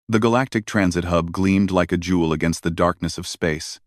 The galactic transit hub gleamed like a jewel against the darkness of space.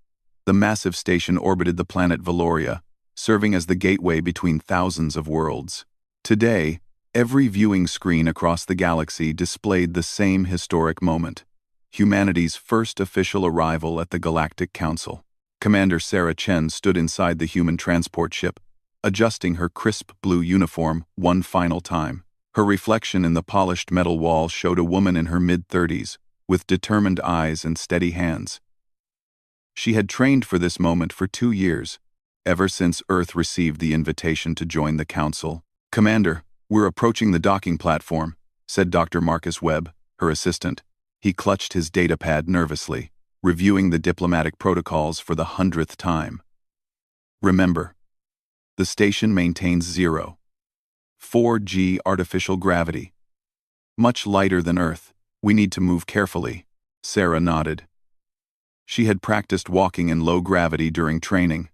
The massive station orbited the planet Valoria, serving as the gateway between thousands of worlds. Today, every viewing screen across the galaxy displayed the same historic moment: humanity's first official arrival at the Galactic Council. Commander Sarah Chen stood inside the human transport ship, adjusting her crisp blue uniform one final time. Her reflection in the polished metal wall showed a woman in her mid-30s, with determined eyes and steady hands. She had trained for this moment for 2 years, ever since Earth received the invitation to join the Council. "Commander, we're approaching the docking platform," said Dr. Marcus Webb, her assistant. He clutched his datapad nervously, reviewing the diplomatic protocols for the 100th time. "Remember, the station maintains 0.4 g artificial gravity. Much lighter than Earth. We need to move carefully." Sarah nodded. She had practiced walking in low gravity during training.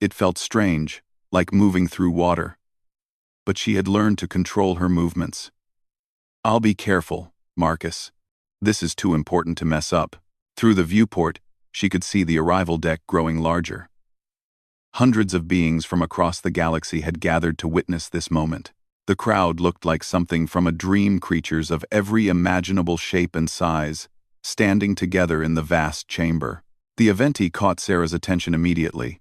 It felt strange, like moving through water. But she had learned to control her movements. "I'll be careful, Marcus. This is too important to mess up." Through the viewport, she could see the arrival deck growing larger. Hundreds of beings from across the galaxy had gathered to witness this moment. The crowd looked like something from a dream, creatures of every imaginable shape and size, standing together in the vast chamber. The eventee caught Sarah's attention immediately.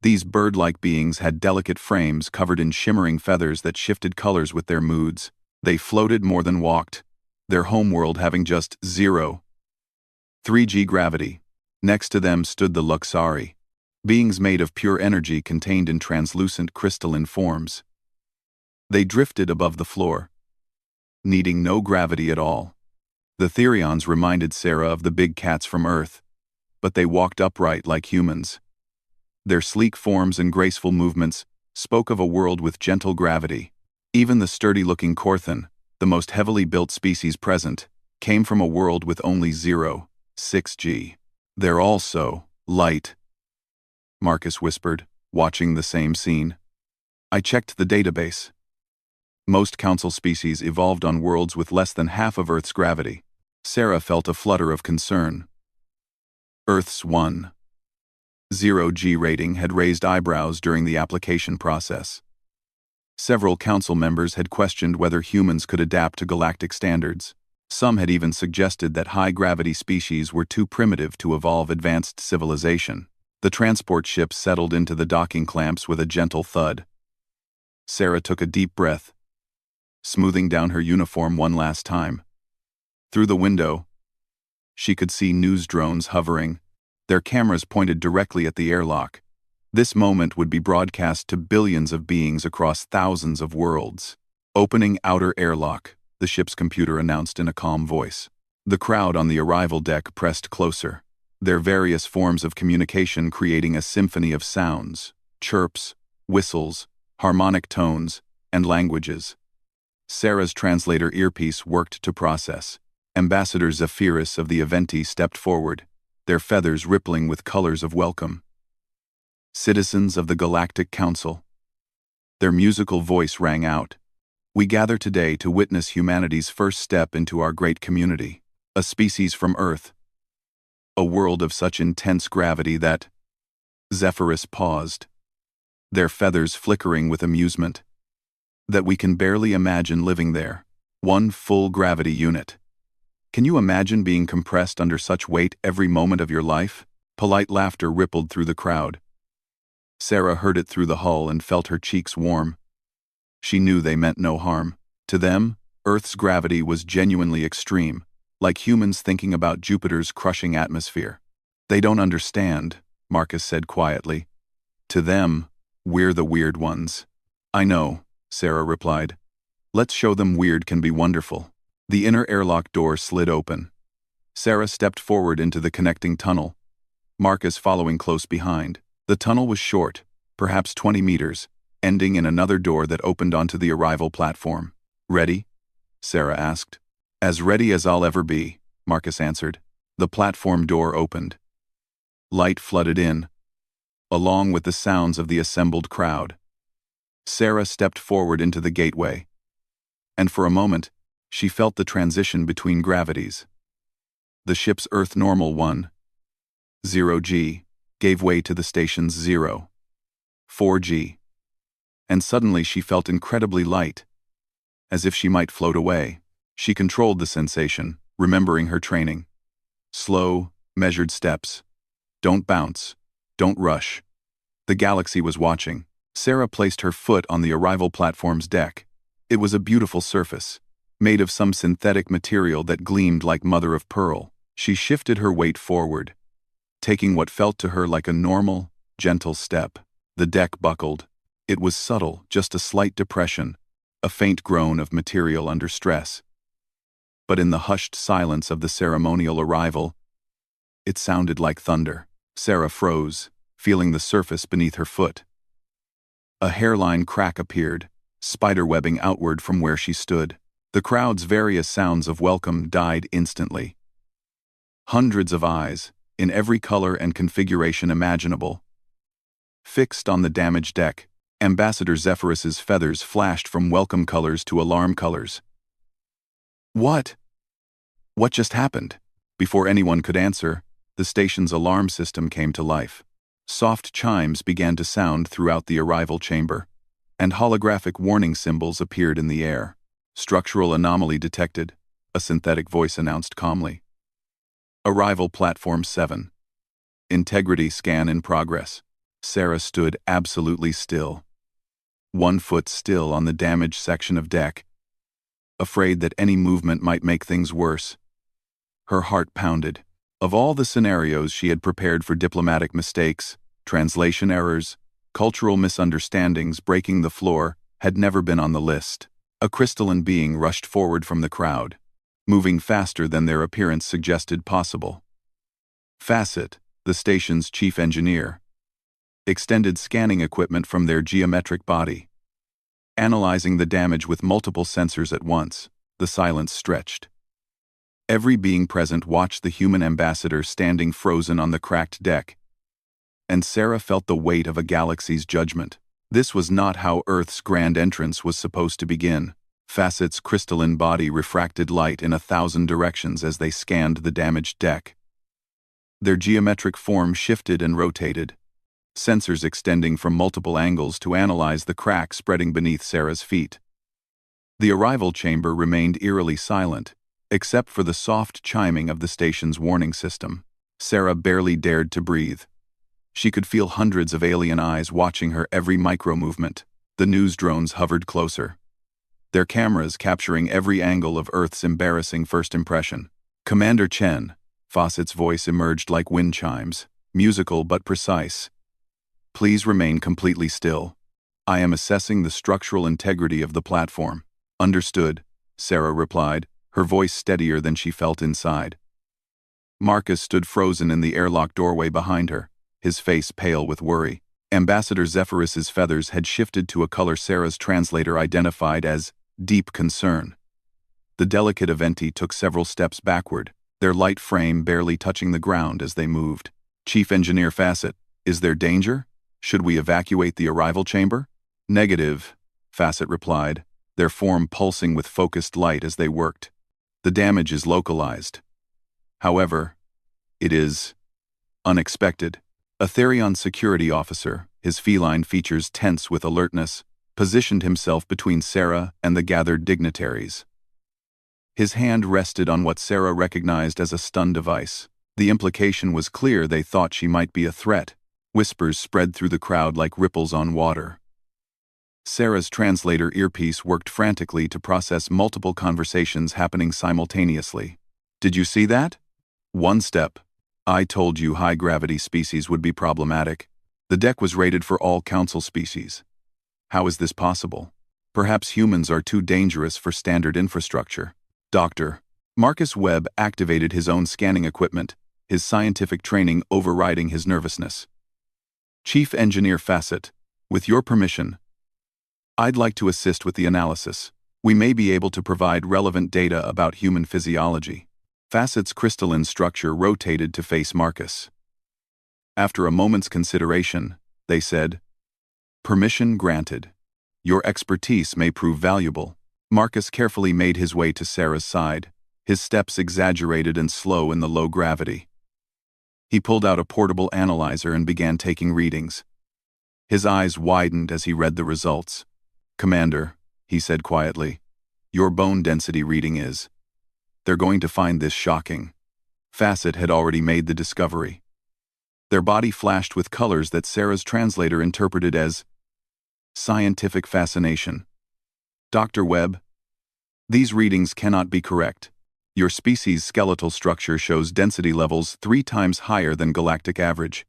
These bird-like beings had delicate frames covered in shimmering feathers that shifted colors with their moods. They floated more than walked, their homeworld having just 0.3 g gravity. Next to them stood the Luxari, beings made of pure energy contained in translucent crystalline forms. They drifted above the floor, needing no gravity at all. The Therions reminded Sarah of the big cats from Earth, but they walked upright like humans. Their sleek forms and graceful movements spoke of a world with gentle gravity. Even the sturdy-looking Korthan, the most heavily built species present, came from a world with only 0.6 g. "They're all so light," Marcus whispered, watching the same scene. "I checked the database. Most council species evolved on worlds with less than half of Earth's gravity." Sarah felt a flutter of concern. Earth's 1.0 g rating had raised eyebrows during the application process. Several council members had questioned whether humans could adapt to galactic standards. Some had even suggested that high-gravity species were too primitive to evolve advanced civilization. The transport ship settled into the docking clamps with a gentle thud. Sarah took a deep breath, smoothing down her uniform one last time. Through the window, she could see news drones hovering, their cameras pointed directly at the airlock. This moment would be broadcast to billions of beings across thousands of worlds. "Opening outer airlock," the ship's computer announced in a calm voice. The crowd on the arrival deck pressed closer, their various forms of communication creating a symphony of sounds, chirps, whistles, harmonic tones, and languages. Sarah's translator earpiece worked to process. Ambassador Zephyrus of the eventee stepped forward, their feathers rippling with colors of welcome. "Citizens of the Galactic Council." Their musical voice rang out. "We gather today to witness humanity's first step into our great community, a species from Earth. A world of such intense gravity that—" Zephyrus paused, their feathers flickering with amusement. "That we can barely imagine living there. One full gravity unit. Can you imagine being compressed under such weight every moment of your life?" Polite laughter rippled through the crowd. Sarah heard it through the hull and felt her cheeks warm. She knew they meant no harm. To them, Earth's gravity was genuinely extreme, like humans thinking about Jupiter's crushing atmosphere. "They don't understand," Marcus said quietly. "To them, we're the weird ones." "I know," Sarah replied. "Let's show them weird can be wonderful." The inner airlock door slid open. Sarah stepped forward into the connecting tunnel, Marcus following close behind. The tunnel was short, perhaps 20 meters, ending in another door that opened onto the arrival platform. "Ready?" Sarah asked. "As ready as I'll ever be," Marcus answered. The platform door opened. Light flooded in, along with the sounds of the assembled crowd. Sarah stepped forward into the gateway, and for a moment, she felt the transition between gravities. The ship's Earth normal 10G gave way to the station's 04G. And suddenly she felt incredibly light, as if she might float away. She controlled the sensation, remembering her training. Slow, measured steps. Don't bounce. Don't rush. The galaxy was watching. Sarah placed her foot on the arrival platform's deck. It was a beautiful surface, made of some synthetic material that gleamed like mother of pearl. She shifted her weight forward, taking what felt to her like a normal, gentle step. The deck buckled. It was subtle, just a slight depression, a faint groan of material under stress. But in the hushed silence of the ceremonial arrival, it sounded like thunder. Sarah froze, feeling the surface beneath her foot. A hairline crack appeared, spiderwebbing outward from where she stood. The crowd's various sounds of welcome died instantly. Hundreds of eyes, in every color and configuration imaginable, fixed on the damaged deck. Ambassador Zephyrus's feathers flashed from welcome colors to alarm colors. What? What just happened? Before anyone could answer, the station's alarm system came to life. Soft chimes began to sound throughout the arrival chamber, and holographic warning symbols appeared in the air. Structural anomaly detected, a synthetic voice announced calmly. Arrival Platform 7. Integrity scan in progress. Sarah stood absolutely still. 1 foot still on the damaged section of deck, afraid that any movement might make things worse. Her heart pounded. Of all the scenarios she had prepared for diplomatic mistakes, translation errors, cultural misunderstandings breaking the floor had never been on the list. A crystalline being rushed forward from the crowd, moving faster than their appearance suggested possible. Facet, the station's chief engineer, extended scanning equipment from their geometric body. Analyzing the damage with multiple sensors at once, the silence stretched. Every being present watched the human ambassador standing frozen on the cracked deck, and Sarah felt the weight of a galaxy's judgment. This was not how Earth's grand entrance was supposed to begin. Facet's crystalline body refracted light in 1,000 directions as they scanned the damaged deck. Their geometric form shifted and rotated, sensors extending from multiple angles to analyze the crack spreading beneath Sarah's feet. The arrival chamber remained eerily silent, except for the soft chiming of the station's warning system. Sarah barely dared to breathe. She could feel hundreds of alien eyes watching her every micro-movement. The news drones hovered closer, their cameras capturing every angle of Earth's embarrassing first impression. Commander Chen, Fawcett's voice emerged like wind chimes, musical but precise. Please remain completely still. I am assessing the structural integrity of the platform. Understood, Sarah replied, her voice steadier than she felt inside. Marcus stood frozen in the airlock doorway behind her, his face pale with worry. Ambassador Zephyrus's feathers had shifted to a color Sarah's translator identified as deep concern. The delicate Aventi took several steps backward, their light frame barely touching the ground as they moved. Chief Engineer Facet, is there danger? Should we evacuate the arrival chamber? Negative, Facet replied, their form pulsing with focused light as they worked. The damage is localized. However, it is unexpected. A Therion security officer, his feline features tense with alertness, positioned himself between Sarah and the gathered dignitaries. His hand rested on what Sarah recognized as a stun device. The implication was clear: they thought she might be a threat. Whispers spread through the crowd like ripples on water. Sarah's translator earpiece worked frantically to process multiple conversations happening simultaneously. Did you see that? One step. I told you high-gravity species would be problematic. The deck was rated for all council species. How is this possible? Perhaps humans are too dangerous for standard infrastructure. Doctor. Marcus Webb activated his own scanning equipment, his scientific training overriding his nervousness. Chief Engineer Facet, with your permission, I'd like to assist with the analysis. We may be able to provide relevant data about human physiology. Facet's crystalline structure rotated to face Marcus. After a moment's consideration, they said, permission granted. Your expertise may prove valuable. Marcus carefully made his way to Sarah's side, his steps exaggerated and slow in the low gravity. He pulled out a portable analyzer and began taking readings. His eyes widened as he read the results. "Commander," he said quietly, "your bone density reading is..." "They're going to find this shocking." Facet had already made the discovery. Their body flashed with colors that Sarah's translator interpreted as scientific fascination. "Dr. Webb, these readings cannot be correct. Your species' skeletal structure shows density levels 3 times higher than galactic average.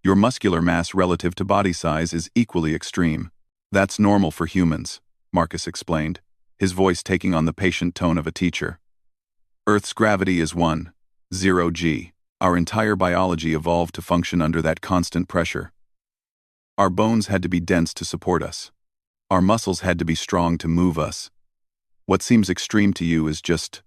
Your muscular mass relative to body size is equally extreme. That's normal for humans," Marcus explained, his voice taking on the patient tone of a teacher. "Earth's gravity is 1.0 g. Our entire biology evolved to function under that constant pressure. Our bones had to be dense to support us. Our muscles had to be strong to move us. What seems extreme to you is just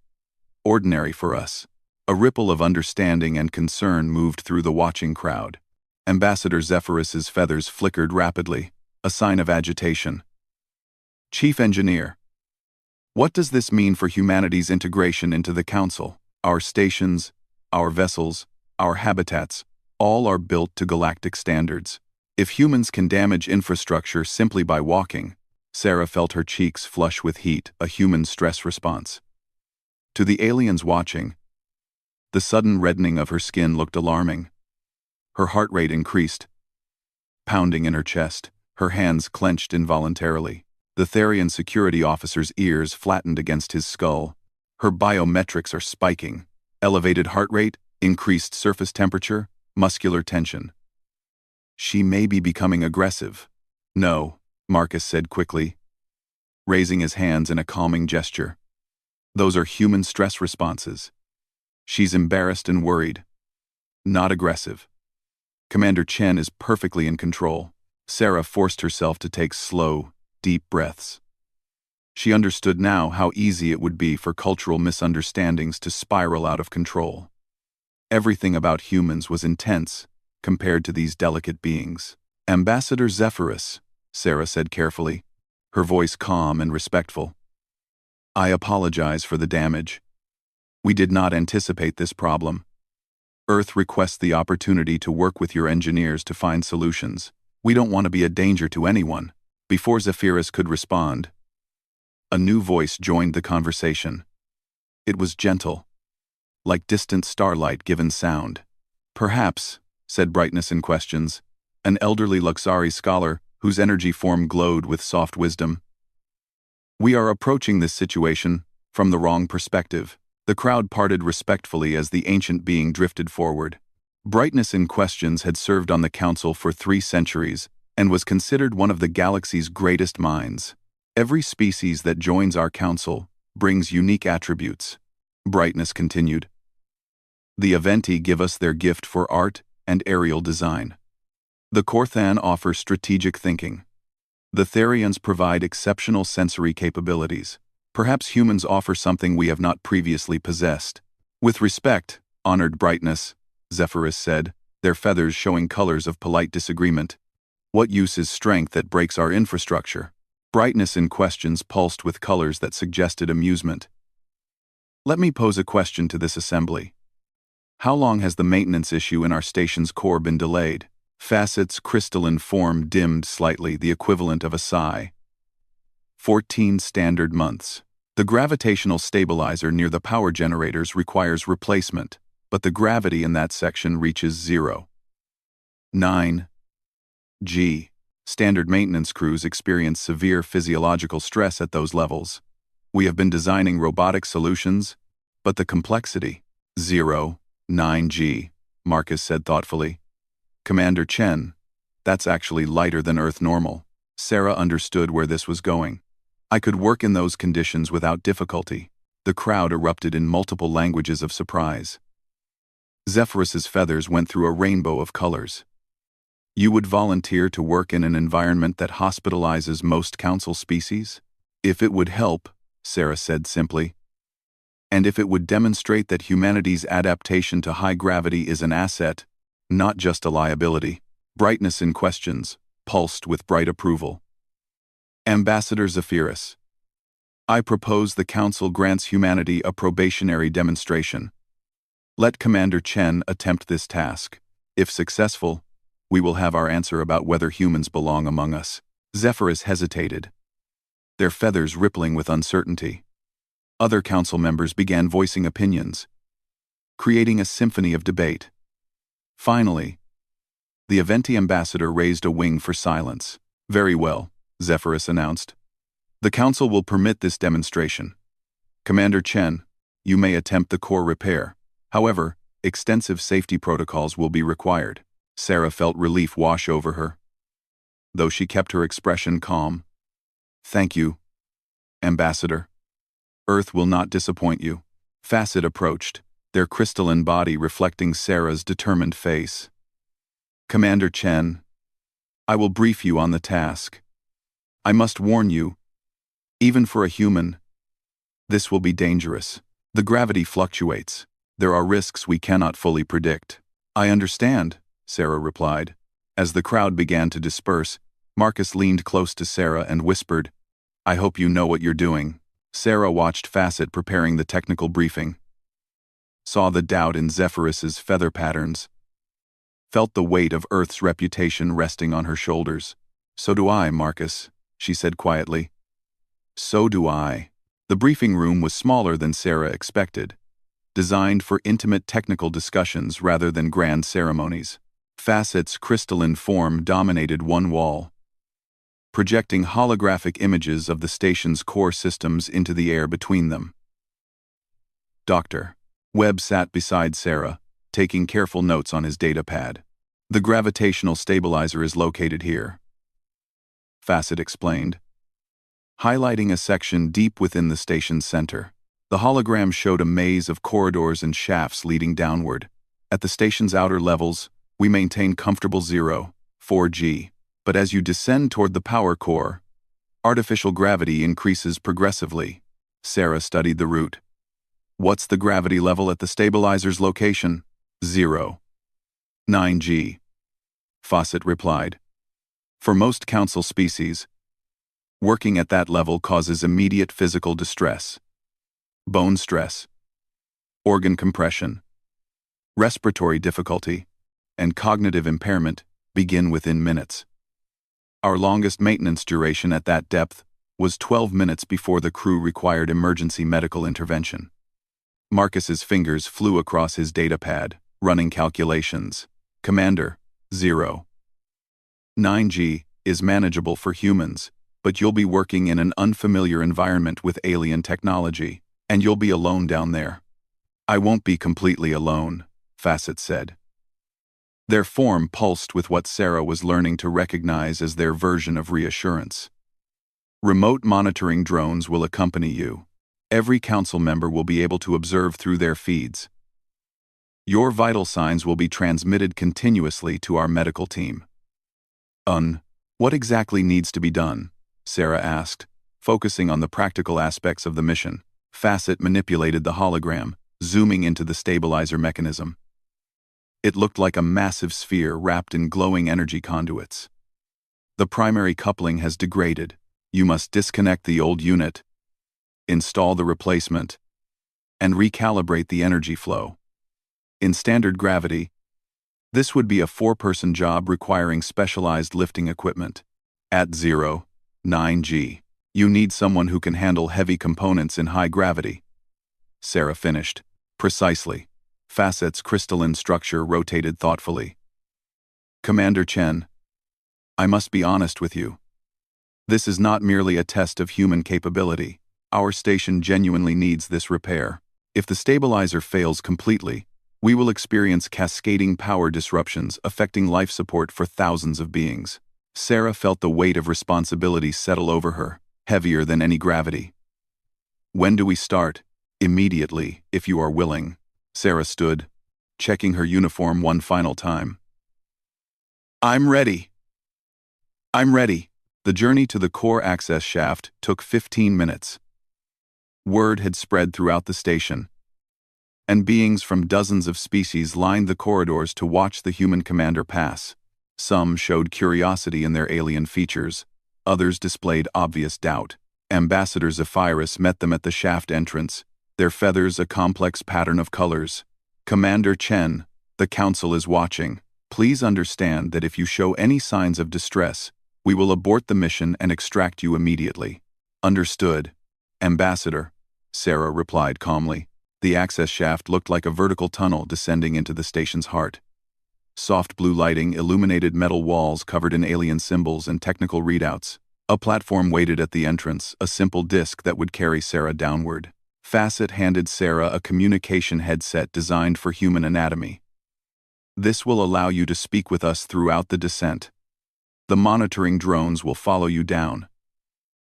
ordinary for us." A ripple of understanding and concern moved through the watching crowd. Ambassador Zephyrus's feathers flickered rapidly, a sign of agitation. "Chief Engineer, what does this mean for humanity's integration into the Council? Our stations, our vessels, our habitats, all are built to galactic standards. If humans can damage infrastructure simply by walking..." Sarah felt her cheeks flush with heat, a human stress response. To the aliens watching, the sudden reddening of her skin looked alarming. Her heart rate increased, pounding in her chest, her hands clenched involuntarily. The Therian security officer's ears flattened against his skull. Her biometrics are spiking. Elevated heart rate, increased surface temperature, muscular tension. She may be becoming aggressive. "No," Marcus said quickly, raising his hands in a calming gesture. "Those are human stress responses. She's embarrassed and worried, not aggressive. Commander Chen is perfectly in control." Sarah forced herself to take slow, deep breaths. She understood now how easy it would be for cultural misunderstandings to spiral out of control. Everything about humans was intense compared to these delicate beings. "Ambassador Zephyrus," Sarah said carefully, her voice calm and respectful, "I apologize for the damage. We did not anticipate this problem. Earth requests the opportunity to work with your engineers to find solutions. We don't want to be a danger to anyone." Before Zephyrus could respond, a new voice joined the conversation. It was gentle, like distant starlight given sound. "Perhaps," said Brightness in Questions, an elderly Luxari scholar whose energy form glowed with soft wisdom, "we are approaching this situation from the wrong perspective." The crowd parted respectfully as the ancient being drifted forward. Brightness in Questions had served on the Council for 3 centuries and was considered one of the galaxy's greatest minds. "Every species that joins our council brings unique attributes," Brightness continued. "The Aventi give us their gift for art and aerial design. The Korthan offer strategic thinking. The Therians provide exceptional sensory capabilities. Perhaps humans offer something we have not previously possessed." "With respect, honored Brightness," Zephyrus said, their feathers showing colors of polite disagreement. "What use is strength that breaks our infrastructure?" Brightness in Questions pulsed with colors that suggested amusement. "Let me pose a question to this assembly. How long has the maintenance issue in our station's core been delayed?" Facet's crystalline form dimmed slightly, the equivalent of a sigh. 14 standard months. "The gravitational stabilizer near the power generators requires replacement, but the gravity in that section reaches 0.9 g. Standard maintenance crews experience severe physiological stress at those levels. We have been designing robotic solutions, but the complexity..." 0.9 g, Marcus said thoughtfully. "Commander Chen, that's actually lighter than Earth normal." Sarah understood where this was going. "I could work in those conditions without difficulty." The crowd erupted in multiple languages of surprise. Zephyrus's feathers went through a rainbow of colors. "You would volunteer to work in an environment that hospitalizes most council species?" "If it would help," Sarah said simply. "And if it would demonstrate that humanity's adaptation to high gravity is an asset, not just a liability." Brightness in Questions pulsed with bright approval. "Ambassador Zephyrus, I propose the Council grants humanity a probationary demonstration. Let Commander Chen attempt this task. If successful, we will have our answer about whether humans belong among us. Zephyrus hesitated, their feathers rippling with uncertainty. Other council members began voicing opinions, creating a symphony of debate. Finally, the Aventi ambassador raised a wing for silence. Very well, Zephyrus announced. The council will permit this demonstration. Commander Chen, you may attempt the core repair. However, extensive safety protocols will be required. Sarah felt relief wash over her, though she kept her expression calm. Thank you, Ambassador. Earth will not disappoint you. Facet approached, their crystalline body reflecting Sarah's determined face. Commander Chen, I will brief you on the task. I must warn you, even for a human, this will be dangerous. The gravity fluctuates. There are risks we cannot fully predict. I understand, Sarah replied. As the crowd began to disperse, Marcus leaned close to Sarah and whispered, I hope you know what you're doing. Sarah watched Facet preparing the technical briefing, saw the doubt in Zephyrus's feather patterns, felt the weight of Earth's reputation resting on her shoulders. So do I, Marcus, she said quietly. So do I. The briefing room was smaller than Sarah expected, designed for intimate technical discussions rather than grand ceremonies. Facet's crystalline form dominated one wall, projecting holographic images of the station's core systems into the air between them. Dr. Webb sat beside Sarah, taking careful notes on his datapad. The gravitational stabilizer is located here, Facet explained, highlighting a section deep within the station's center. The hologram showed a maze of corridors and shafts leading downward. At the station's outer levels, we maintain comfortable 0.4G, but as you descend toward the power core, artificial gravity increases progressively. Sarah studied the route. What's the gravity level at the stabilizer's location? 0.9G. Fawcett replied. For most council species, working at that level causes immediate physical distress, bone stress, organ compression, respiratory difficulty, and cognitive impairment begin within minutes. Our longest maintenance duration at that depth was 12 minutes before the crew required emergency medical intervention. Marcus's fingers flew across his datapad, running calculations. Commander, 0.9G is manageable for humans, but you'll be working in an unfamiliar environment with alien technology, and you'll be alone down there. I won't be completely alone, Facet said. Their form pulsed with what Sarah was learning to recognize as their version of reassurance. Remote monitoring drones will accompany you. Every council member will be able to observe through their feeds. Your vital signs will be transmitted continuously to our medical team. What exactly needs to be done? Sarah asked, focusing on the practical aspects of the mission. Facet manipulated the hologram, zooming into the stabilizer mechanism. It looked like a massive sphere wrapped in glowing energy conduits. The primary coupling has degraded. You must disconnect the old unit, install the replacement, and recalibrate the energy flow. In standard gravity, this would be a 4-person job requiring specialized lifting equipment. At 0.9G, you need someone who can handle heavy components in high gravity. Sarah finished. Precisely. Facet's crystalline structure rotated thoughtfully. Commander Chen, I must be honest with you. This is not merely a test of human capability. Our station genuinely needs this repair. If the stabilizer fails completely, we will experience cascading power disruptions affecting life support for thousands of beings. Sarah felt the weight of responsibility settle over her, heavier than any gravity. When do we start? Immediately, if you are willing. Sarah stood, checking her uniform one final time. I'm ready. I'm ready. The journey to the core access shaft took 15 minutes. Word had spread throughout the station, and beings from dozens of species lined the corridors to watch the human commander pass. Some showed curiosity in their alien features, others displayed obvious doubt. Ambassador Zephyrus met them at the shaft entrance, their feathers a complex pattern of colors. Commander Chen, the Council is watching. Please understand that if you show any signs of distress, we will abort the mission and extract you immediately. Understood, Ambassador, Sarah replied calmly. The access shaft looked like a vertical tunnel descending into the station's heart. Soft blue lighting illuminated metal walls covered in alien symbols and technical readouts. A platform waited at the entrance, a simple disc that would carry Sarah downward. Facet handed Sarah a communication headset designed for human anatomy. This will allow you to speak with us throughout the descent. The monitoring drones will follow you down.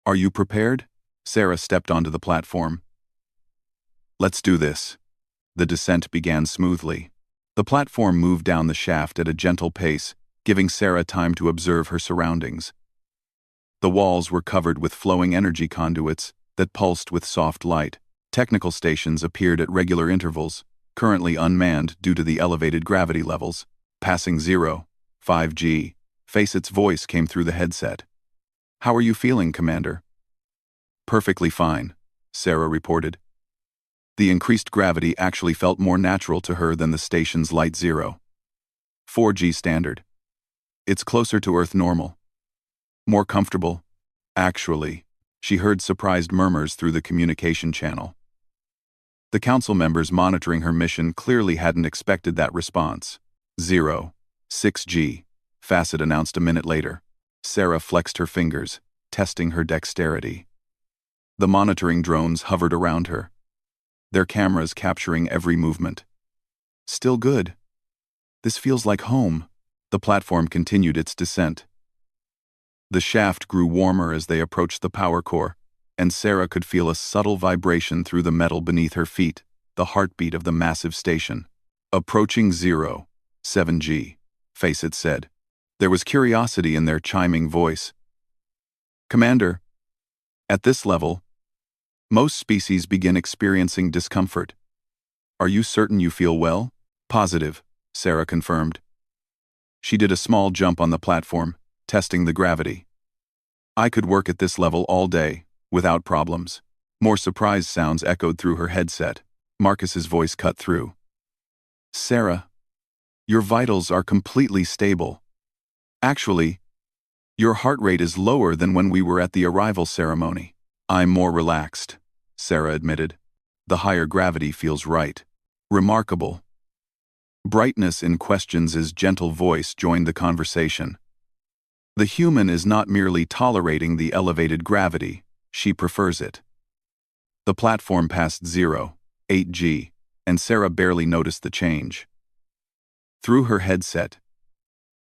Are you prepared? Sarah stepped onto the platform. Let's do this. The descent began smoothly. The platform moved down the shaft at a gentle pace, giving Sarah time to observe her surroundings. The walls were covered with flowing energy conduits that pulsed with soft light. Technical stations appeared at regular intervals, currently unmanned due to the elevated gravity levels. Passing 5G, Facet's voice came through the headset. How are you feeling, Commander? Perfectly fine, Sarah reported. The increased gravity actually felt more natural to her than the station's light 4G standard. It's closer to Earth normal. More comfortable. Actually, she heard surprised murmurs through the communication channel. The council members monitoring her mission clearly hadn't expected that response. 6G, Facet announced a minute later. Sarah flexed her fingers, testing her dexterity. The monitoring drones hovered around her, their cameras capturing every movement. Still good. This feels like home. The platform continued its descent. The shaft grew warmer as they approached the power core, and Sarah could feel a subtle vibration through the metal beneath her feet, the heartbeat of the massive station. Approaching 7G, Facet said. There was curiosity in their chiming voice. Commander, at this level, most species begin experiencing discomfort. Are you certain you feel well? Positive, Sarah confirmed. She did a small jump on the platform, testing the gravity. I could work at this level all day, without problems. More surprised sounds echoed through her headset. Marcus's voice cut through. Sarah, your vitals are completely stable. Actually, your heart rate is lower than when we were at the arrival ceremony. I'm more relaxed, Sarah admitted. The higher gravity feels right. Remarkable. Brightness in Questions' gentle voice joined the conversation. The human is not merely tolerating the elevated gravity, she prefers it. The platform passed 8G, and Sarah barely noticed the change. Through her headset,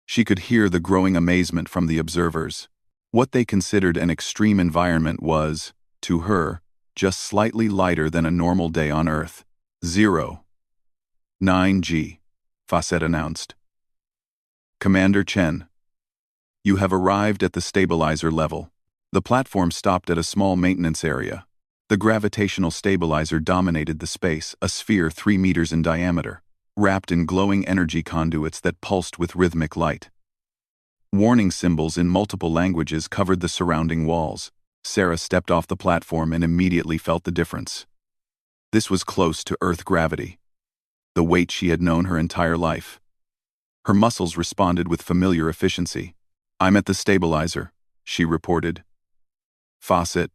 she could hear the growing amazement from the observers. What they considered an extreme environment was, to her, just slightly lighter than a normal day on Earth. 9G, Facet announced. Commander Chen, you have arrived at the stabilizer level. The platform stopped at a small maintenance area. The gravitational stabilizer dominated the space, a sphere 3 meters in diameter, wrapped in glowing energy conduits that pulsed with rhythmic light. Warning symbols in multiple languages covered the surrounding walls. Sarah stepped off the platform and immediately felt the difference. This was close to Earth gravity, the weight she had known her entire life. Her muscles responded with familiar efficiency. I'm at the stabilizer, she reported. Facet,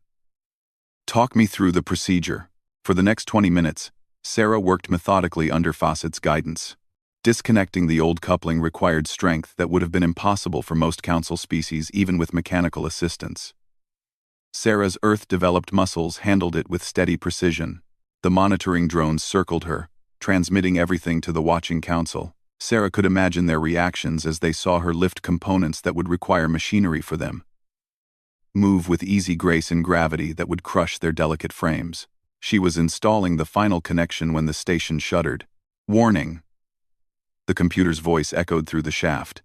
talk me through the procedure. For the next 20 minutes, Sarah worked methodically under Facet's guidance. Disconnecting the old coupling required strength that would have been impossible for most council species even with mechanical assistance. Sarah's Earth-developed muscles handled it with steady precision. The monitoring drones circled her, transmitting everything to the watching council. Sarah could imagine their reactions as they saw her lift components that would require machinery for them, move with easy grace in gravity that would crush their delicate frames. She was installing the final connection when the station shuddered. Warning! The computer's voice echoed through the shaft.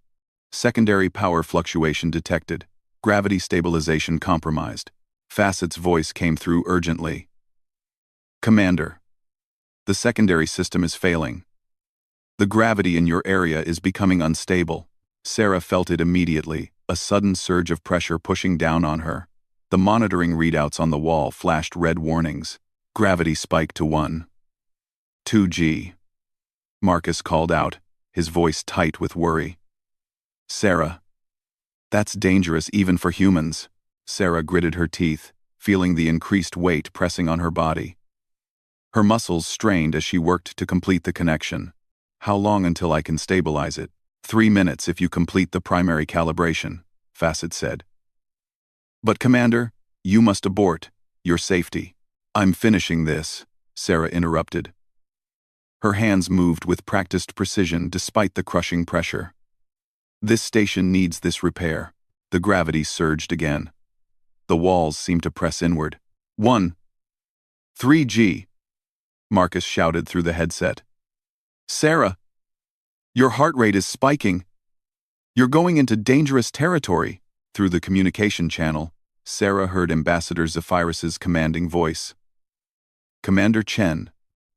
Secondary power fluctuation detected. Gravity stabilization compromised. Facet's voice came through urgently. Commander, the secondary system is failing. The gravity in your area is becoming unstable. Sarah felt it immediately, a sudden surge of pressure pushing down on her. The monitoring readouts on the wall flashed red warnings. Gravity spiked to 1.2 g. Marcus called out, his voice tight with worry. Sarah. That's dangerous even for humans. Sarah gritted her teeth, feeling the increased weight pressing on her body. Her muscles strained as she worked to complete the connection. How long until I can stabilize it? 3 minutes if you complete the primary calibration, Facet said. But Commander, you must abort. Your safety. I'm finishing this, Sarah interrupted. Her hands moved with practiced precision despite the crushing pressure. This station needs this repair. The gravity surged again. The walls seemed to press inward. 1.3 g. Marcus shouted through the headset. Sarah! Your heart rate is spiking. You're going into dangerous territory. Through the communication channel, Sarah heard Ambassador Zephyrus's commanding voice. Commander Chen,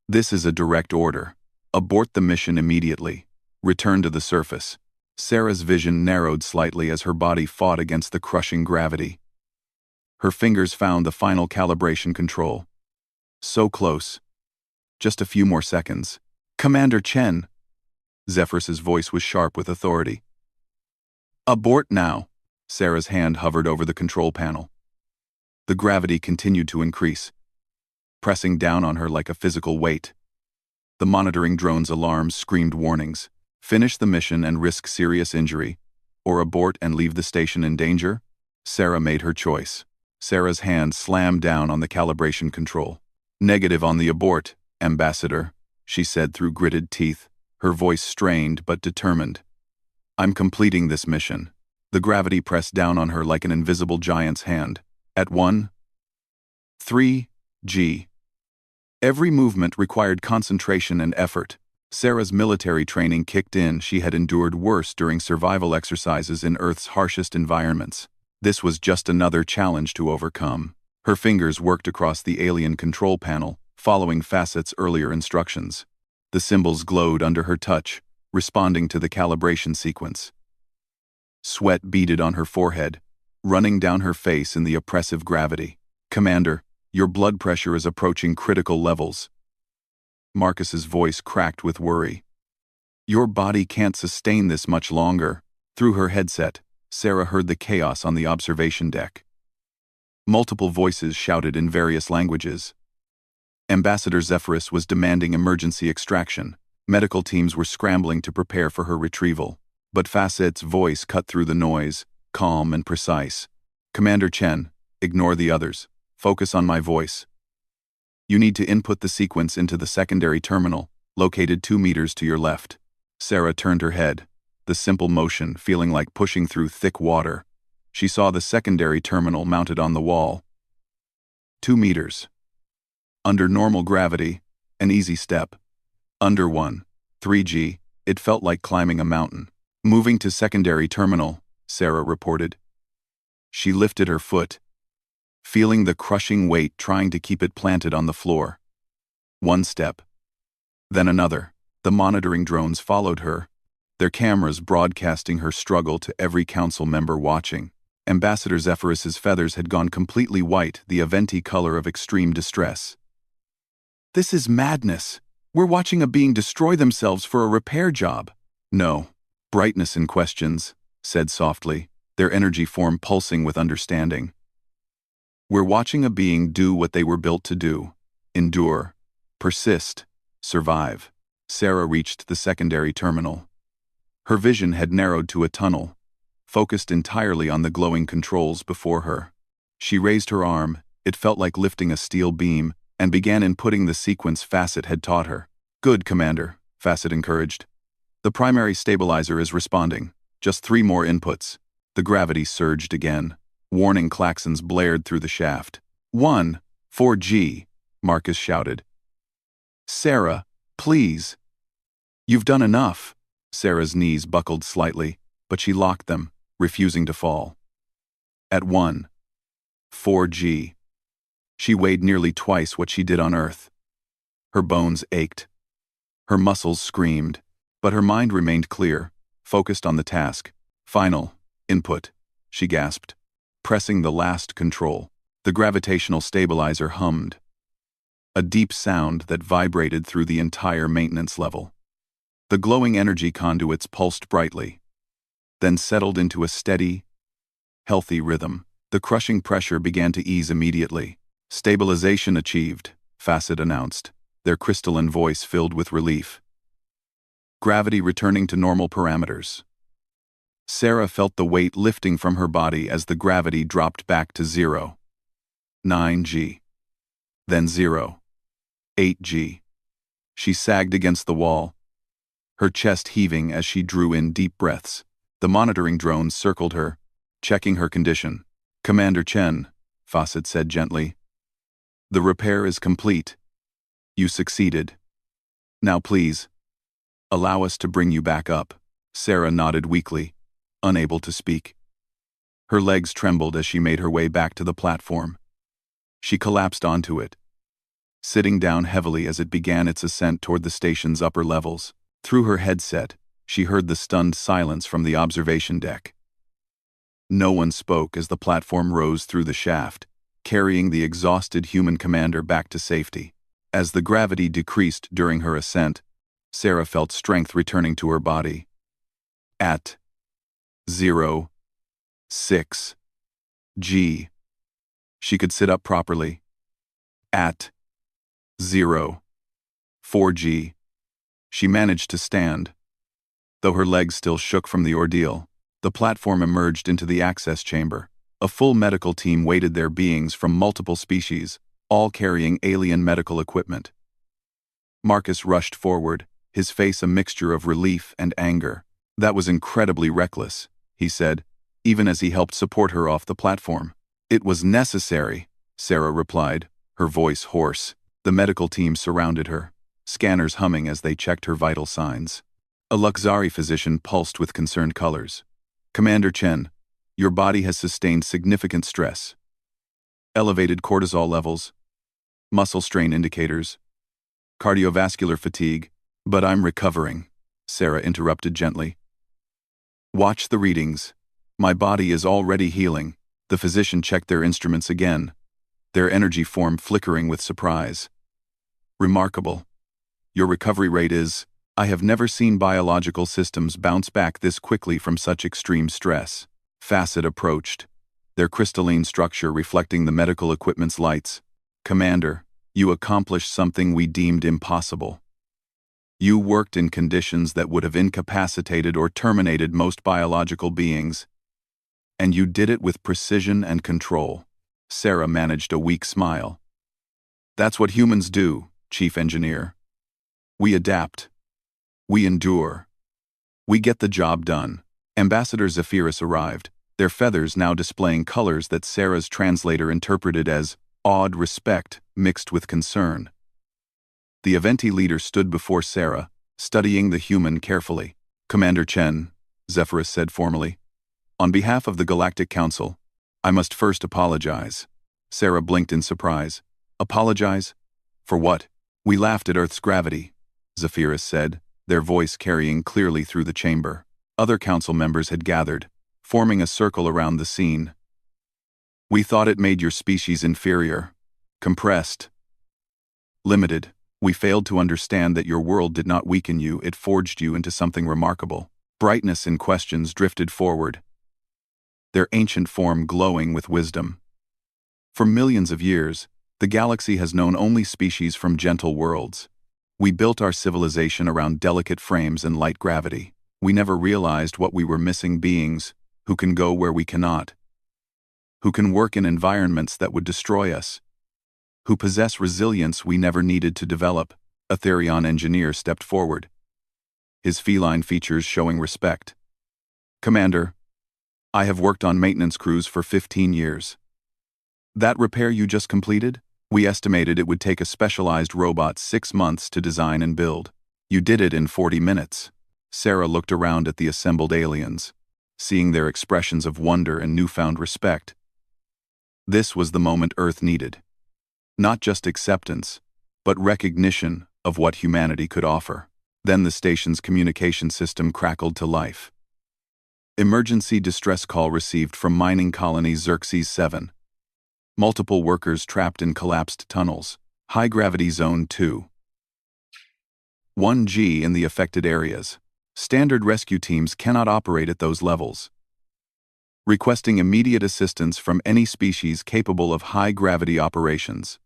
this is a direct order. Abort the mission immediately. Return to the surface. Sarah's vision narrowed slightly as her body fought against the crushing gravity. Her fingers found the final calibration control. So close. Just a few more seconds. Commander Chen. Zephyrus's voice was sharp with authority. Abort now. Sarah's hand hovered over the control panel. The gravity continued to increase, pressing down on her like a physical weight. The monitoring drone's alarms screamed warnings. Finish the mission and risk serious injury, or abort and leave the station in danger? Sarah made her choice. Sarah's hand slammed down on the calibration control. Negative on the abort, Ambassador, she said through gritted teeth, her voice strained but determined. I'm completing this mission. The gravity pressed down on her like an invisible giant's hand. At 1.3 g. Every movement required concentration and effort. Sarah's military training kicked in. She had endured worse during survival exercises in Earth's harshest environments. This was just another challenge to overcome. Her fingers worked across the alien control panel, following Facet's earlier instructions. The symbols glowed under her touch, responding to the calibration sequence. Sweat beaded on her forehead, running down her face in the oppressive gravity. Commander, your blood pressure is approaching critical levels. Marcus's voice cracked with worry. Your body can't sustain this much longer. Through her headset, Sarah heard the chaos on the observation deck. Multiple voices shouted in various languages. Ambassador Zephyrus was demanding emergency extraction. Medical teams were scrambling to prepare for her retrieval. But Facet's voice cut through the noise, calm and precise. Commander Chen, ignore the others. Focus on my voice. You need to input the sequence into the secondary terminal, located 2 meters to your left. Sarah turned her head, the simple motion feeling like pushing through thick water. She saw the secondary terminal mounted on the wall. 2 meters. Under normal gravity, an easy step. Under 1.3 g, it felt like climbing a mountain. Moving to secondary terminal, Sarah reported. She lifted her foot, feeling the crushing weight trying to keep it planted on the floor. 1 step. Then another. The monitoring drones followed her, their cameras broadcasting her struggle to every council member watching. Ambassador Zephyrus's feathers had gone completely white, the Aventi color of extreme distress. This is madness. We're watching a being destroy themselves for a repair job. No. Brightness in questions, said softly, their energy form pulsing with understanding. We're watching a being do what they were built to do. Endure. Persist. Survive. Sarah reached the secondary terminal. Her vision had narrowed to a tunnel, focused entirely on the glowing controls before her. She raised her arm, it felt like lifting a steel beam, and began inputting the sequence Facet had taught her. Good, Commander, Facet encouraged. The primary stabilizer is responding. Just 3 more inputs. The gravity surged again. Warning klaxons blared through the shaft. 1.4 g, Marcus shouted. Sarah, please. You've done enough. Sarah's knees buckled slightly, but she locked them, refusing to fall. At 1.4 g. She weighed nearly twice what she did on Earth. Her bones ached. Her muscles screamed, but her mind remained clear, focused on the task. Final input, she gasped. pressing the last control. The gravitational stabilizer hummed, a deep sound that vibrated through the entire maintenance level. The glowing energy conduits pulsed brightly, then settled into a steady, healthy rhythm. The crushing pressure began to ease immediately. Stabilization achieved, Facet announced, their crystalline voice filled with relief. Gravity returning to normal parameters. Sarah felt the weight lifting from her body as the gravity dropped back to 0. 9G. Then 0. 8G. She sagged against the wall, her chest heaving as she drew in deep breaths. The monitoring drones circled her, checking her condition. "Commander Chen," Fawcett said gently. "The repair is complete. You succeeded. Now please, allow us to bring you back up." Sarah nodded weakly, unable to speak. Her legs trembled as she made her way back to the platform. She collapsed onto it, sitting down heavily as it began its ascent toward the station's upper levels. Through her headset, she heard the stunned silence from the observation deck. No one spoke as the platform rose through the shaft, carrying the exhausted human commander back to safety. As the gravity decreased during her ascent, Sarah felt strength returning to her body. At 0. 6. G. She could sit up properly. At 0. 4G. She managed to stand. Though her legs still shook from the ordeal, the platform emerged into the access chamber. A full medical team waited there, beings from multiple species, all carrying alien medical equipment. Marcus rushed forward, his face a mixture of relief and anger. "That was incredibly reckless," he said, even as he helped support her off the platform. "It was necessary," Sarah replied, her voice hoarse. The medical team surrounded her, scanners humming as they checked her vital signs. A Luxari physician pulsed with concerned colors. "Commander Chen, your body has sustained significant stress. Elevated cortisol levels, muscle strain indicators, cardiovascular fatigue." "But I'm recovering," Sarah interrupted gently. "Watch the readings. My body is already healing." The physician checked their instruments again, their energy form flickering with surprise. "Remarkable. Your recovery rate is... I have never seen biological systems bounce back this quickly from such extreme stress." Facet approached, their crystalline structure reflecting the medical equipment's lights. "Commander, you accomplished something we deemed impossible. You worked in conditions that would have incapacitated or terminated most biological beings, and you did it with precision and control." Sarah managed a weak smile. "That's what humans do, Chief Engineer. We adapt. We endure. We get the job done." Ambassador Zephyrus arrived, their feathers now displaying colors that Sarah's translator interpreted as awed respect mixed with concern. The Aventi leader stood before Sarah, studying the human carefully. "Commander Chen," Zephyrus said formally, "on behalf of the Galactic Council, I must first apologize." Sarah blinked in surprise. "Apologize? For what?" "We laughed at Earth's gravity," Zephyrus said, their voice carrying clearly through the chamber. Other council members had gathered, forming a circle around the scene. "We thought it made your species inferior, compressed, limited. We failed to understand that your world did not weaken you, it forged you into something remarkable." Brightness in questions drifted forward, their ancient form glowing with wisdom. "For millions of years, the galaxy has known only species from gentle worlds. We built our civilization around delicate frames and light gravity. We never realized what we were missing: beings who can go where we cannot, who can work in environments that would destroy us, who possess resilience we never needed to develop." A Therion engineer stepped forward, his feline features showing respect. "Commander, I have worked on maintenance crews for 15 years. That repair you just completed? We estimated it would take a specialized robot 6 months to design and build. You did it in 40 minutes. Sarah looked around at the assembled aliens, seeing their expressions of wonder and newfound respect. This was the moment Earth needed. Not just acceptance, but recognition of what humanity could offer. Then the station's communication system crackled to life. Emergency distress call received from mining colony Xerxes 7. Multiple workers trapped in collapsed tunnels. High gravity zone 2. 1G in the affected areas. Standard rescue teams cannot operate at those levels. Requesting immediate assistance from any species capable of high-gravity operations.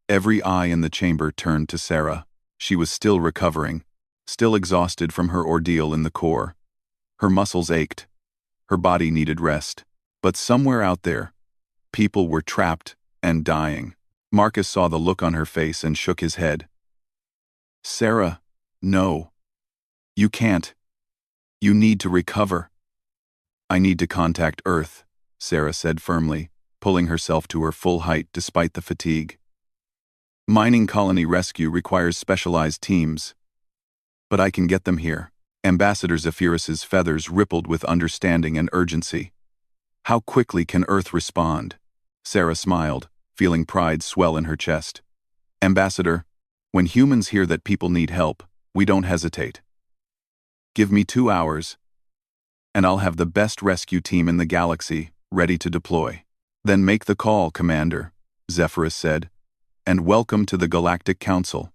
Every eye in the chamber turned to Sarah. She was still recovering, still exhausted from her ordeal in the core. Her muscles ached. Her body needed rest. But somewhere out there, people were trapped and dying. Marcus saw the look on her face and shook his head. Sarah, no. You can't. You need to recover. I need to contact Earth, Sarah said firmly, pulling herself to her full height despite the fatigue. Mining colony rescue requires specialized teams. But I can get them here. Ambassador Zephyrus's feathers rippled with understanding and urgency. How quickly can Earth respond? Sarah smiled, feeling pride swell in her chest. Ambassador, when humans hear that people need help, we don't hesitate. Give me 2 hours, and I'll have the best rescue team in the galaxy ready to deploy. Then make the call, Commander, Zephyrus said, and welcome to the Galactic Council.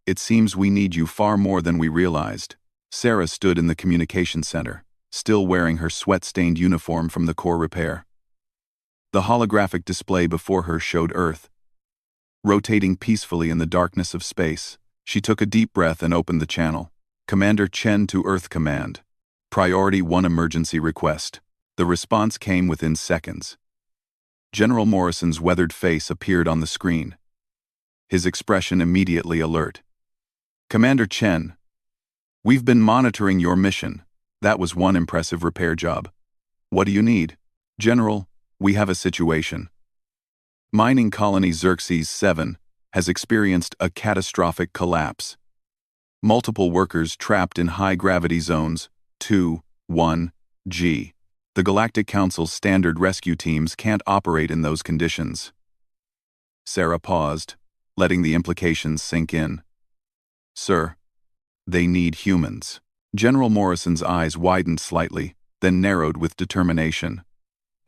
It seems we need you far more than we realized. Sarah stood in the communication center, still wearing her sweat-stained uniform from the core repair. The holographic display before her showed Earth. Rotating peacefully in the darkness of space, she took a deep breath and opened the channel. Commander Chen to Earth Command. Priority 1 emergency request. The response came within seconds. General Morrison's weathered face appeared on the screen. His expression immediately alert. Commander Chen, we've been monitoring your mission. That was one impressive repair job. What do you need? General, we have a situation. Mining colony Xerxes 7 has experienced a catastrophic collapse. Multiple workers trapped in high-gravity zones 2, 1G. The Galactic Council's standard rescue teams can't operate in those conditions. Sarah paused, letting the implications sink in. Sir, they need humans. General Morrison's eyes widened slightly, then narrowed with determination.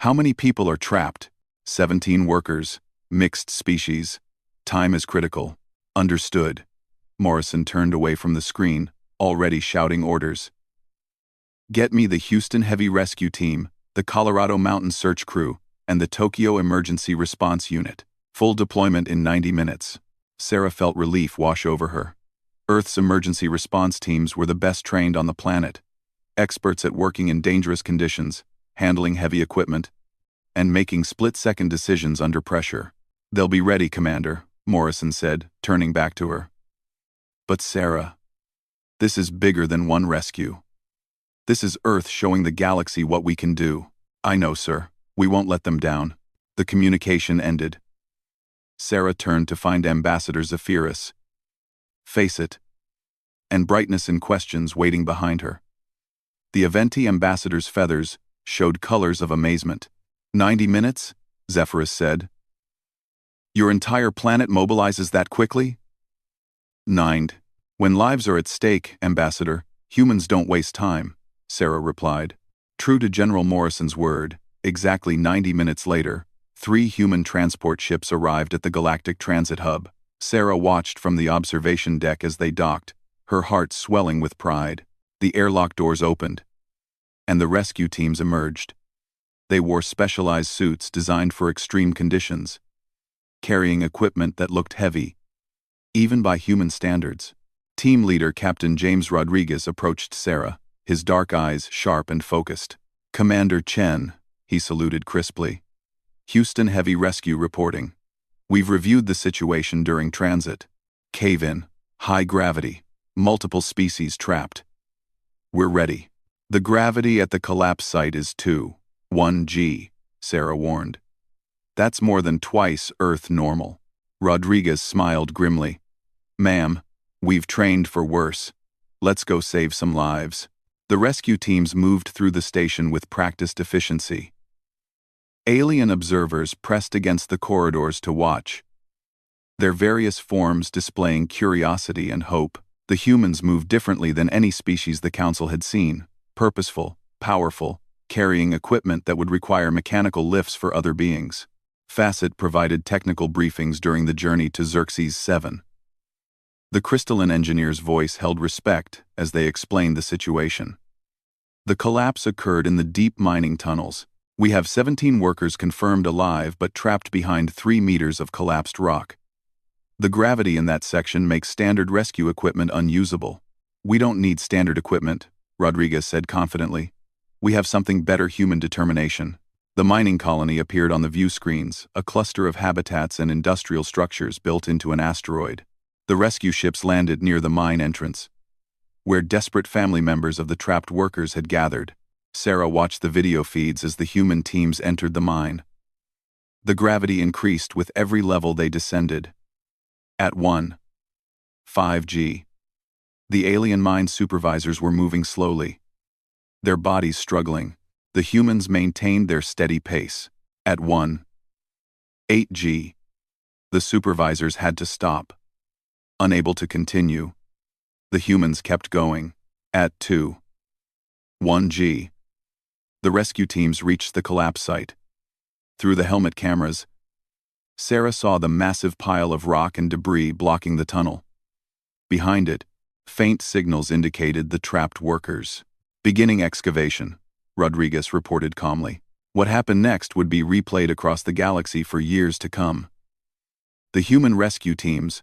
How many people are trapped? 17 workers, mixed species. Time is critical. Understood. Morrison turned away from the screen, already shouting orders. Get me the Houston Heavy Rescue Team, the Colorado Mountain Search Crew, and the Tokyo Emergency Response Unit. Full deployment in 90 minutes. Sarah felt relief wash over her. Earth's emergency response teams were the best trained on the planet. Experts at working in dangerous conditions, handling heavy equipment, and making split-second decisions under pressure. They'll be ready, Commander, Morrison said, turning back to her. But Sarah, this is bigger than one rescue. This is Earth showing the galaxy what we can do. I know, sir. We won't let them down. The communication ended. Sarah turned to find Ambassador Zephyrus. Face it. And brightness in questions waiting behind her. The Aventi ambassador's feathers showed colors of amazement. 90 minutes? Zephyrus said. Your entire planet mobilizes that quickly? 9. When lives are at stake, Ambassador, humans don't waste time, Sarah replied. True to General Morrison's word, exactly 90 minutes later, 3 human transport ships arrived at the Galactic Transit Hub. Sarah watched from the observation deck as they docked, her heart swelling with pride. The airlock doors opened, and the rescue teams emerged. They wore specialized suits designed for extreme conditions, carrying equipment that looked heavy, even by human standards. Team leader Captain James Rodriguez approached Sarah, his dark eyes sharp and focused. Commander Chen, he saluted crisply. Houston Heavy Rescue reporting. We've reviewed the situation during transit. Cave-in, high gravity, multiple species trapped. We're ready. The gravity at the collapse site is 2, 1G, Sarah warned. That's more than twice Earth normal. Rodriguez smiled grimly. Ma'am, we've trained for worse. Let's go save some lives. The rescue teams moved through the station with practiced efficiency. Alien observers pressed against the corridors to watch, their various forms displaying curiosity and hope. The humans moved differently than any species the Council had seen, purposeful, powerful, carrying equipment that would require mechanical lifts for other beings. Facet provided technical briefings during the journey to Xerxes 7. The crystalline engineer's voice held respect as they explained the situation. The collapse occurred in the deep mining tunnels. We have 17 workers confirmed alive but trapped behind 3 meters of collapsed rock. The gravity in that section makes standard rescue equipment unusable. We don't need standard equipment, Rodriguez said confidently. We have something better: human determination. The mining colony appeared on the view screens, a cluster of habitats and industrial structures built into an asteroid. The rescue ships landed near the mine entrance, where desperate family members of the trapped workers had gathered. Sarah watched the video feeds as the human teams entered the mine. The gravity increased with every level they descended. At 1.5G, the alien mine supervisors were moving slowly, their bodies struggling. The humans maintained their steady pace. At 1.8G, the supervisors had to stop. Unable to continue, the humans kept going. At 2.1G, the rescue teams reached the collapse site. Through the helmet cameras, Sarah saw the massive pile of rock and debris blocking the tunnel. Behind it, faint signals indicated the trapped workers. Beginning excavation, Rodriguez reported calmly. What happened next would be replayed across the galaxy for years to come. The human rescue teams,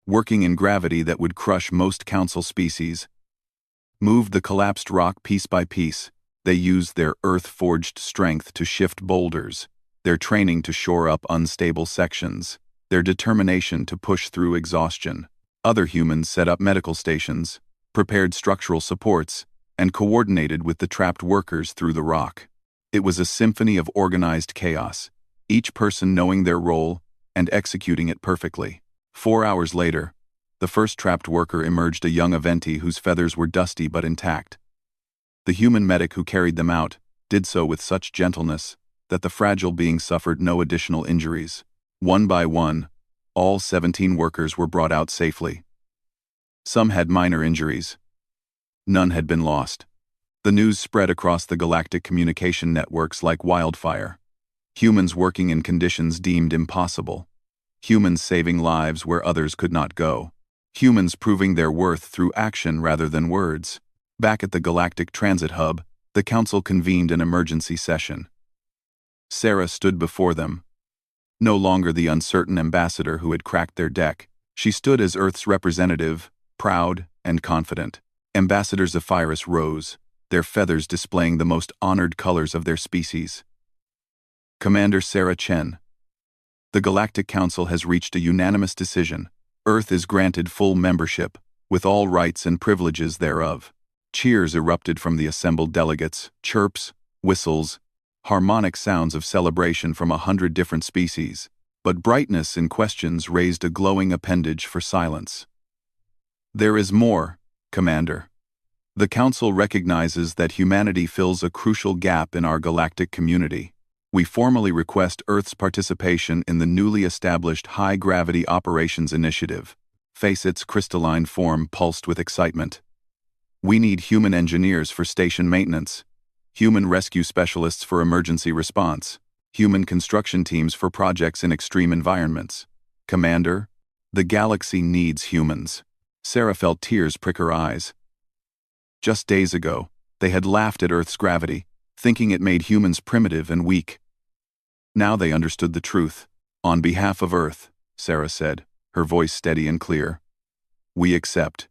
working in gravity that would crush most council species, moved the collapsed rock piece by piece. They used their Earth-forged strength to shift boulders, their training to shore up unstable sections, their determination to push through exhaustion. Other humans set up medical stations, prepared structural supports, and coordinated with the trapped workers through the rock. It was a symphony of organized chaos, each person knowing their role and executing it perfectly. 4 hours later, the first trapped worker emerged, a young Aventi whose feathers were dusty but intact. The human medic who carried them out did so with such gentleness that the fragile being suffered no additional injuries. One by one, all 17 workers were brought out safely. Some had minor injuries. None had been lost. The news spread across the galactic communication networks like wildfire. Humans working in conditions deemed impossible. Humans saving lives where others could not go. Humans proving their worth through action rather than words. Back at the Galactic Transit Hub, the Council convened an emergency session. Sarah stood before them. No longer the uncertain ambassador who had cracked their deck, she stood as Earth's representative, proud and confident. Ambassador Zephyrus rose, their feathers displaying the most honored colors of their species. Commander Sarah Chen. The Galactic Council has reached a unanimous decision. Earth is granted full membership, with all rights and privileges thereof. Cheers erupted from the assembled delegates, chirps, whistles, harmonic sounds of celebration from 100 different species, but brightness in questions raised a glowing appendage for silence. There is more, Commander. The Council recognizes that humanity fills a crucial gap in our galactic community. We formally request Earth's participation in the newly established High-Gravity Operations Initiative. Facet's crystalline form pulsed with excitement. We need human engineers for station maintenance, human rescue specialists for emergency response, human construction teams for projects in extreme environments. Commander, the galaxy needs humans. Sarah felt tears prick her eyes. Just days ago, they had laughed at Earth's gravity, thinking it made humans primitive and weak. Now they understood the truth. On behalf of Earth, Sarah said, her voice steady and clear. We accept.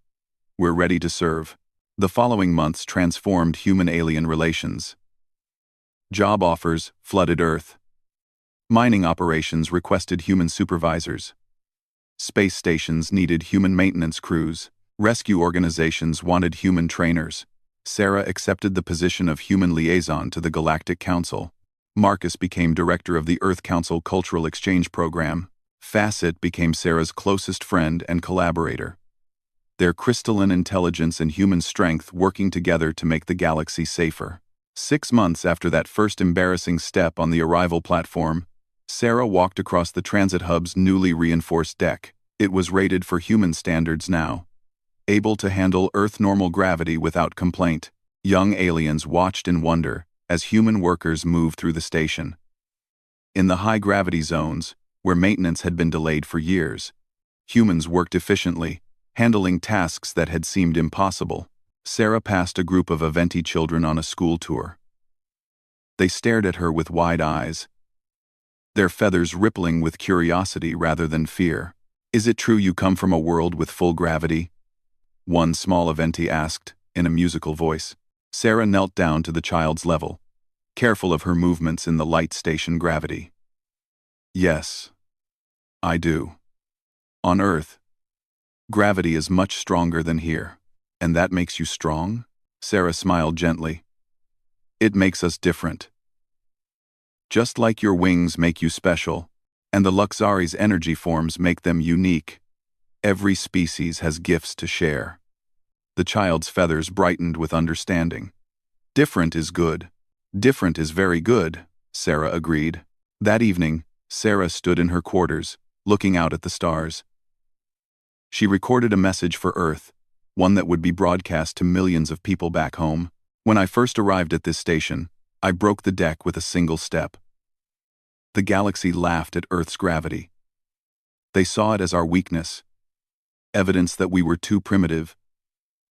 We're ready to serve. The following months transformed human-alien relations. Job offers flooded Earth. Mining operations requested human supervisors. Space stations needed human maintenance crews. Rescue organizations wanted human trainers. Sarah accepted the position of human liaison to the Galactic Council. Marcus became director of the Earth Council Cultural Exchange Program. Facet became Sarah's closest friend and collaborator. Their crystalline intelligence and human strength working together to make the galaxy safer. 6 months after that first embarrassing step on the arrival platform, Sarah walked across the transit hub's newly reinforced deck. It was rated for human standards now, able to handle Earth normal gravity without complaint. Young aliens watched in wonder as human workers moved through the station. In the high-gravity zones, where maintenance had been delayed for years, humans worked efficiently, handling tasks that had seemed impossible. Sarah passed a group of Aventi children on a school tour. They stared at her with wide eyes, their feathers rippling with curiosity rather than fear. "Is it true you come from a world with full gravity?" one small Aventi asked, in a musical voice. Sarah knelt down to the child's level, careful of her movements in the light station gravity. "Yes, I do. On Earth, gravity is much stronger than here." "And that makes you strong?" Sarah smiled gently. "It makes us different. Just like your wings make you special, and the Luxari's energy forms make them unique. Every species has gifts to share." The child's feathers brightened with understanding. "Different is good. Different is very good," Sarah agreed. That evening, Sarah stood in her quarters, looking out at the stars. She recorded a message for Earth, one that would be broadcast to millions of people back home. "When I first arrived at this station, I broke the deck with a single step." The galaxy laughed at Earth's gravity. They saw it as our weakness, evidence that we were too primitive,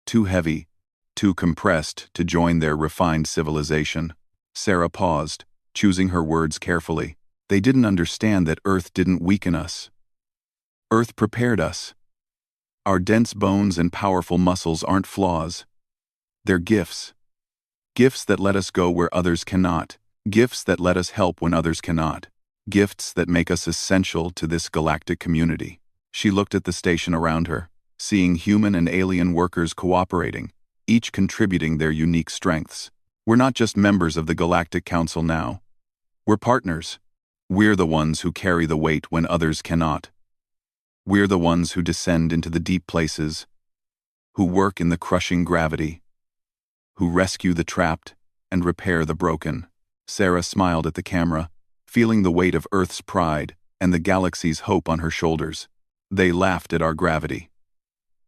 too heavy, too compressed to join their refined civilization. Sarah paused, choosing her words carefully. They didn't understand that Earth didn't weaken us. Earth prepared us. Our dense bones and powerful muscles aren't flaws. They're gifts. Gifts that let us go where others cannot. Gifts that let us help when others cannot. Gifts that make us essential to this galactic community. She looked at the station around her, seeing human and alien workers cooperating, each contributing their unique strengths. "We're not just members of the Galactic Council now. We're partners. We're the ones who carry the weight when others cannot. We're the ones who descend into the deep places, who work in the crushing gravity, who rescue the trapped and repair the broken." Sarah smiled at the camera, feeling the weight of Earth's pride and the galaxy's hope on her shoulders. "They laughed at our gravity.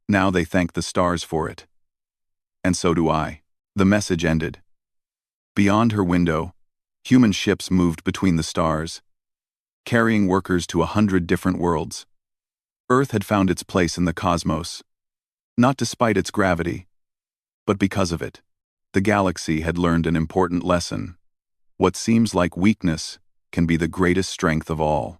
Now they thank the stars for it. And so do I." The message ended. Beyond her window, human ships moved between the stars, carrying workers to 100 different worlds. Earth had found its place in the cosmos, not despite its gravity, but because of it. The galaxy had learned an important lesson. What seems like weakness can be the greatest strength of all.